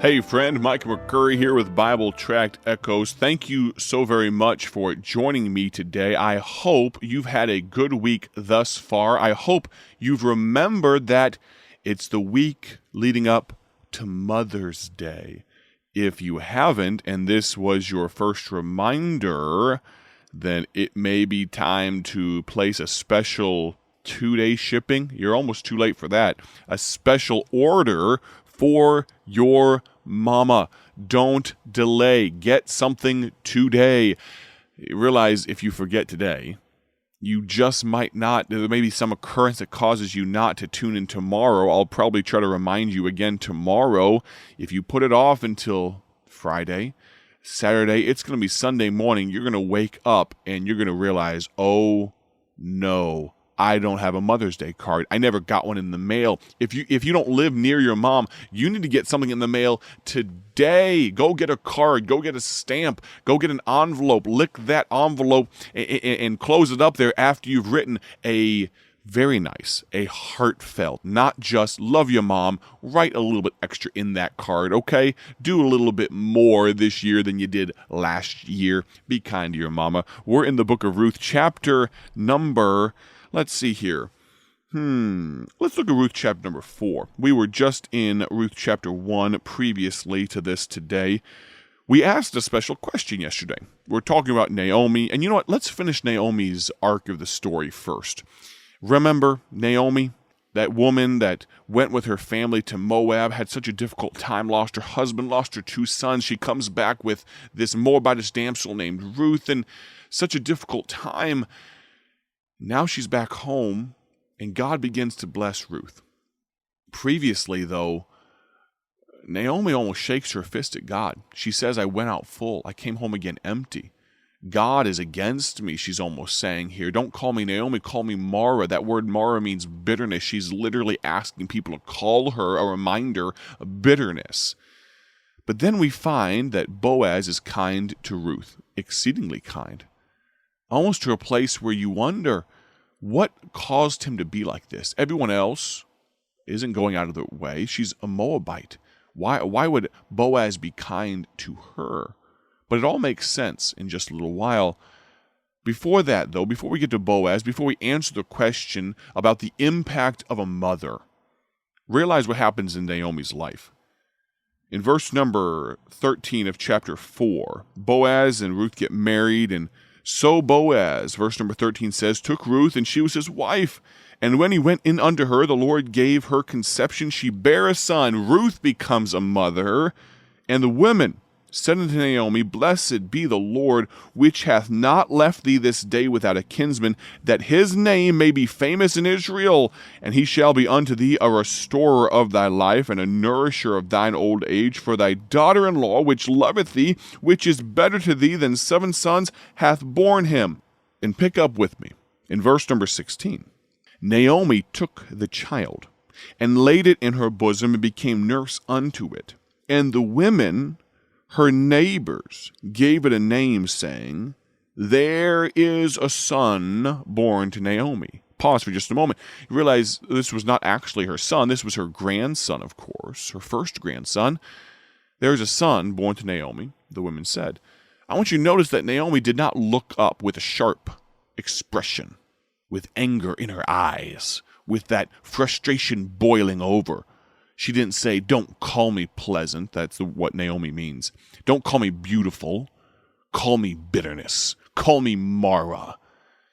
Hey friend, Mike McCurry here with Bible Tract Echoes. Thank you so very much for joining me today. I hope you've had a good week thus far. I hope you've remembered that it's the week leading up to Mother's Day. If you haven't, and this was your first reminder, then it may be time to place a special 2-day shipping. You're almost too late for that. A special order for your mama. Don't delay. Get something today. Realize if you forget today, you just might not. There may be some occurrence that causes you not to tune in tomorrow. I'll probably try to remind you again tomorrow. If you put it off until Friday, Saturday, it's going to be Sunday morning. You're going to wake up and you're going to realize, oh no, I don't have a Mother's Day card. I never got one in the mail. If you don't live near your mom, you need to get something in the mail today. Go get a card. Go get a stamp. Go get an envelope. Lick that envelope and close it up there after you've written a very nice, a heartfelt, not just love your mom, write a little bit extra in that card, okay? Do a little bit more this year than you did last year. Be kind to your mama. We're in the book of Ruth, chapter number... Let's see here. Let's look at Ruth chapter number 4. We were just in Ruth chapter 1 previously to this today. We asked a special question yesterday. We're talking about Naomi. And you know what? Let's finish Naomi's arc of the story first. Remember Naomi, that woman that went with her family to Moab, had such a difficult time, lost her husband, lost her 2 sons. She comes back with this Moabitess damsel named Ruth, and such a difficult time. Now she's back home, and God begins to bless Ruth. Previously, though, Naomi almost shakes her fist at God. She says, I went out full. I came home again empty. God is against me, she's almost saying here. Don't call me Naomi, call me Mara. That word Mara means bitterness. She's literally asking people to call her a reminder of bitterness. But then we find that Boaz is kind to Ruth, exceedingly kind. Almost to a place where you wonder, what caused him to be like this? Everyone else isn't going out of the way. She's a Moabite. Why would Boaz be kind to her? But it all makes sense in just a little while. Before that, though, before we get to Boaz, before we answer the question about the impact of a mother, realize what happens in Naomi's life. In verse number 13 of chapter 4, Boaz and Ruth get married, and so Boaz, verse number 13 says, took Ruth, and she was his wife. And when he went in unto her, the Lord gave her conception. She bare a son. Ruth becomes a mother. And the women said unto Naomi, Blessed be the Lord, which hath not left thee this day without a kinsman, that his name may be famous in Israel. And he shall be unto thee a restorer of thy life, and a nourisher of thine old age. For thy daughter-in-law, which loveth thee, which is better to thee than 7 sons, hath borne him. And pick up with me in verse number 16. Naomi took the child, and laid it in her bosom, and became nurse unto it. And the women, her neighbors, gave it a name, saying, There is a son born to Naomi. Pause for just a moment. You realize this was not actually her son. This was her grandson, of course, her first grandson. There is a son born to Naomi, the women said. I want you to notice that Naomi did not look up with a sharp expression, with anger in her eyes, with that frustration boiling over. She didn't say, don't call me pleasant. That's what Naomi means. Don't call me beautiful. Call me bitterness. Call me Mara.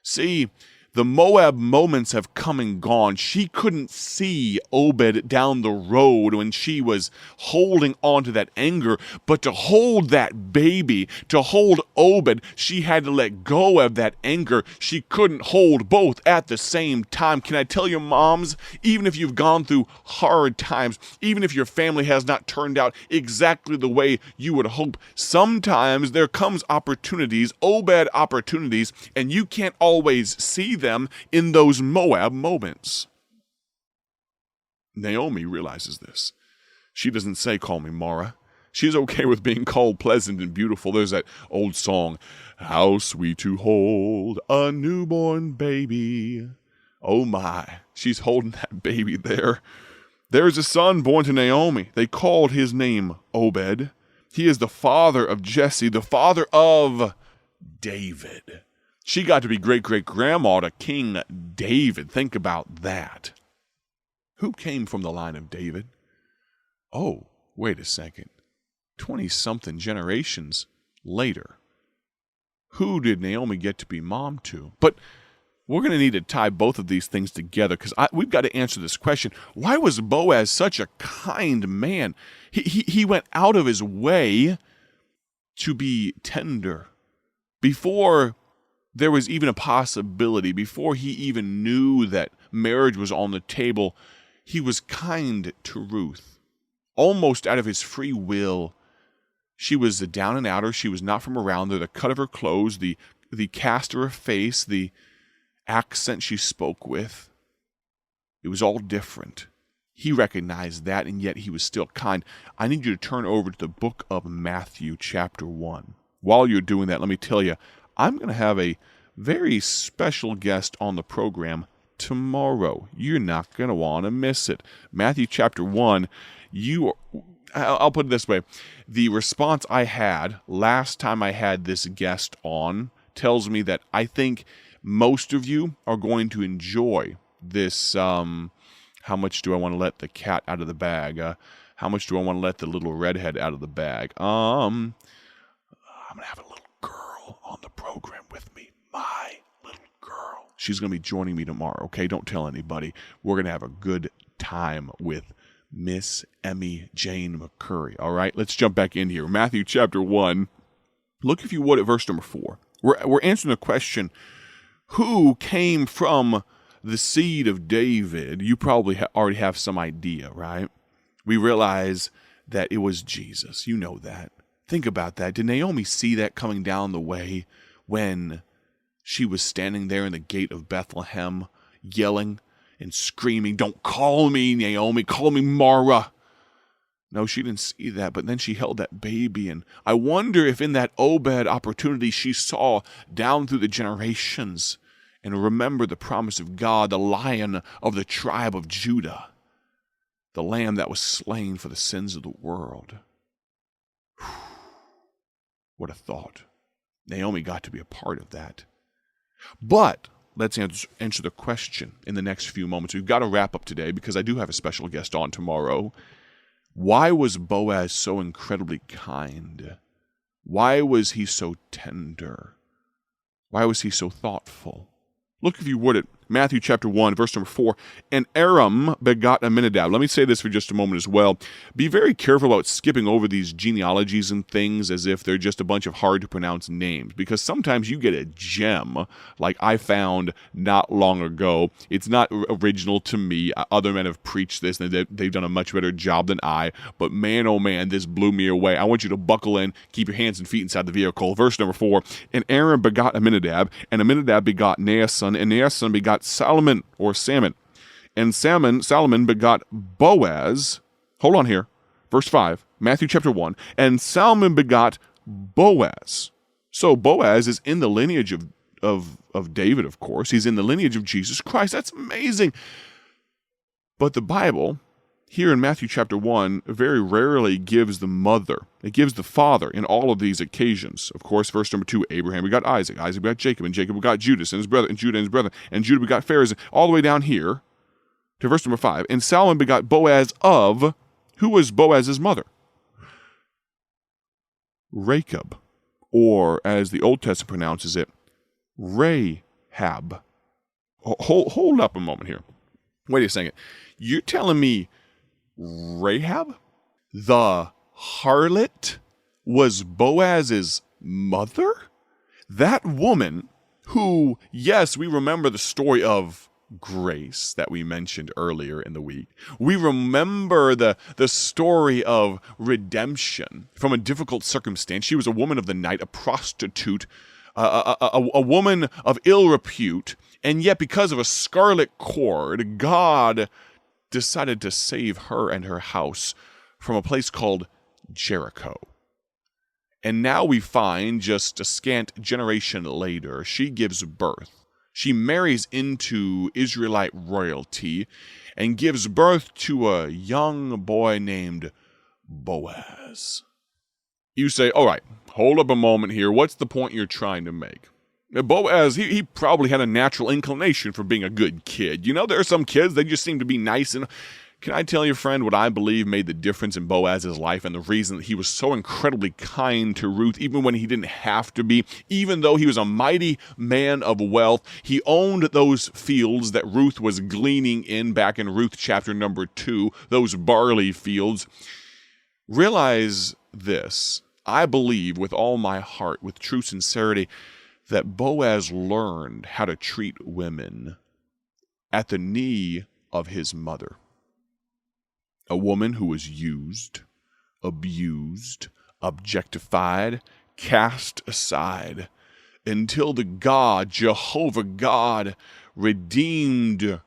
See, the Moab moments have come and gone. She couldn't see Obed down the road when she was holding on to that anger, but to hold that baby, to hold Obed, she had to let go of that anger. She couldn't hold both at the same time. Can I tell you, moms, even if you've gone through hard times, even if your family has not turned out exactly the way you would hope, sometimes there comes opportunities, Obed opportunities, and you can't always see them in those Moab moments. Naomi realizes this. She doesn't say, call me Mara. She's okay with being called pleasant and beautiful. There's that old song, how sweet to hold a newborn baby. Oh my, she's holding that baby there. There is a son born to Naomi. They called his name Obed. He is the father of Jesse, the father of David. She got to be great-great-grandma to King David. Think about that. Who came from the line of David? Oh, wait a second. 20-something generations later. Who did Naomi get to be mom to? But we're going to need to tie both of these things together because we've got to answer this question. Why was Boaz such a kind man? He went out of his way to be tender. Before there was even a possibility, before he even knew that marriage was on the table, he was kind to Ruth. Almost out of his free will. She was a down and outer. She was not from around there. The cut of her clothes, the cast of her face, the accent she spoke with. It was all different. He recognized that, and yet he was still kind. I need you to turn over to the book of Matthew, chapter 1. While you're doing that, let me tell you, I'm going to have a very special guest on the program tomorrow. You're not going to want to miss it. Matthew, chapter 1, I'll put it this way. The response I had last time I had this guest on tells me that I think most of you are going to enjoy this. How much do I want to let the cat out of the bag? How much do I want to let the little redhead out of the bag? I'm going to have a little girl on the program with me. My little girl. She's going to be joining me tomorrow, okay? Don't tell anybody. We're going to have a good time with Miss Emmy Jane McCurry. All right, let's jump back in here. Matthew chapter 1. Look, if you would, at verse number 4. We're answering the question, who came from the seed of David? You probably already have some idea, right? We realize that it was Jesus. You know that. Think about that. Did Naomi see that coming down the way when she was standing there in the gate of Bethlehem, yelling and screaming, "Don't call me Naomi, call me Mara"? No, she didn't see that, but then she held that baby, and I wonder if in that Obed opportunity she saw down through the generations and remembered the promise of God, the Lion of the tribe of Judah, the Lamb that was slain for the sins of the world. What a thought. Naomi got to be a part of that. But let's answer the question in the next few moments. We've got to wrap up today because I do have a special guest on tomorrow. Why was Boaz so incredibly kind? Why was he so tender? Why was he so thoughtful? Look, if you would, at Matthew chapter 1, verse number 4. And Aram begot Aminadab. Let me say this for just a moment as well. Be very careful about skipping over these genealogies and things as if they're just a bunch of hard-to-pronounce names, because sometimes you get a gem like I found not long ago. It's not original to me. Other men have preached this, and they've done a much better job than I. But man, oh man, this blew me away. I want you to buckle in, keep your hands and feet inside the vehicle. Verse number 4. And Aram begot Aminadab, and Aminadab begot Naasson, and Naasson begot Salmon, or Salmon. And Salmon begot Boaz. Hold on here. Verse 5, Matthew chapter 1. And Salmon begot Boaz. So Boaz is in the lineage of David, of course. He's in the lineage of Jesus Christ. That's amazing. But the Bible, here in Matthew chapter 1, very rarely gives the mother. It gives the father in all of these occasions. Of course, verse number 2, Abraham begot Isaac. Isaac begot Jacob, and Jacob begot Judas and his brother, and Judah and his brother, and Judah begot Phares, all the way down here to verse number 5. And Salmon begot Boaz of, who was Boaz's mother? Rachab, or as the Old Testament pronounces it, Rahab. Hold up a moment here. Wait a second. You're telling me Rahab, the harlot, was Boaz's mother? That woman who, yes, we remember the story of grace that we mentioned earlier in the week. We remember the story of redemption from a difficult circumstance. She was a woman of the night, a prostitute, a woman of ill repute, and yet because of a scarlet cord, God decided to save her and her house from a place called Jericho. And now we find, just a scant generation later, she gives birth. She marries into Israelite royalty and gives birth to a young boy named Boaz. You say, all right, hold up a moment here. What's the point you're trying to make? Boaz, he probably had a natural inclination for being a good kid. You know, there are some kids, they just seem to be nice. And can I tell you, friend, what I believe made the difference in Boaz's life and the reason that he was so incredibly kind to Ruth, even when he didn't have to be, even though he was a mighty man of wealth, he owned those fields that Ruth was gleaning in back in Ruth chapter number 2, those barley fields. Realize this, I believe with all my heart, with true sincerity, that Boaz learned how to treat women at the knee of his mother. A woman who was used, abused, objectified, cast aside, until the God, Jehovah God, redeemed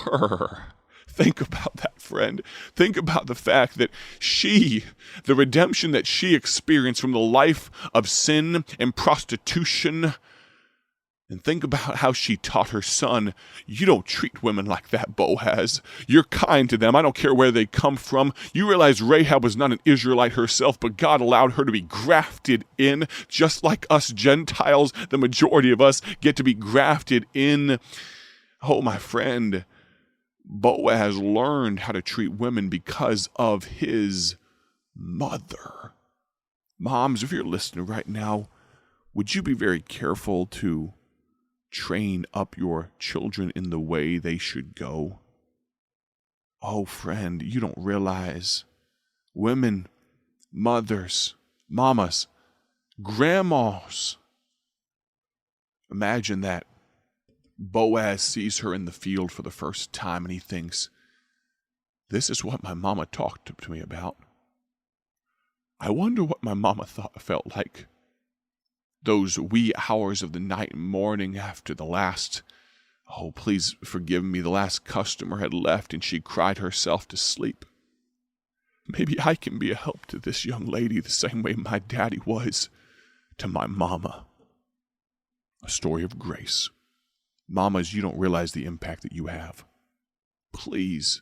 her. Think about that, friend. Think about the fact that the redemption that she experienced from the life of sin and prostitution, and think about how she taught her son, you don't treat women like that, Boaz. You're kind to them. I don't care where they come from. You realize Rahab was not an Israelite herself, but God allowed her to be grafted in, just like us Gentiles. The majority of us get to be grafted in. Oh, my friend, Boaz learned how to treat women because of his mother. Moms, if you're listening right now, would you be very careful to train up your children in the way they should go? Oh, friend, you don't realize women, mothers, mamas, grandmas. Imagine that Boaz sees her in the field for the first time and he thinks, this is what my mama talked to me about. I wonder what my mama felt like those wee hours of the night and morning after the last, oh, please forgive me, the last customer had left and she cried herself to sleep. Maybe I can be a help to this young lady the same way my daddy was to my mama. A story of grace. Mamas, you don't realize the impact that you have. Please,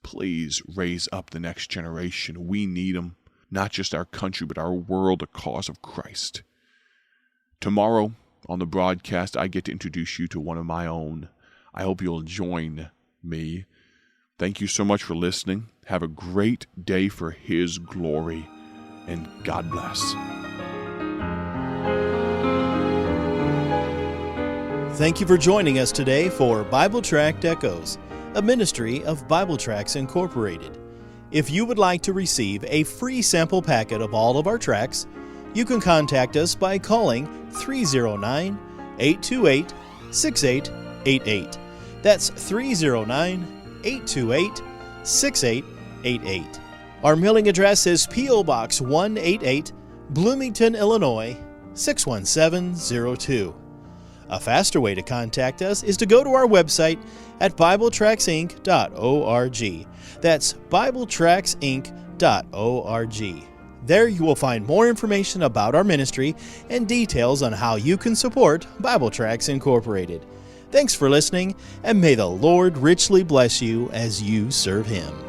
please raise up the next generation. We need them, not just our country, but our world, the cause of Christ. Tomorrow on the broadcast, I get to introduce you to one of my own. I hope you'll join me. Thank you so much for listening. Have a great day for His glory, and God bless. Thank you for joining us today for Bible Tract Echoes, a ministry of Bible Tracts Incorporated. If you would like to receive a free sample packet of all of our tracts, you can contact us by calling 309-828-6888. That's 309-828-6888. Our mailing address is P.O. Box 188, Bloomington, Illinois, 61702. A faster way to contact us is to go to our website at BibleTractsInc.org. That's BibleTractsInc.org. There you will find more information about our ministry and details on how you can support Bible Tracts Incorporated. Thanks for listening, and may the Lord richly bless you as you serve Him.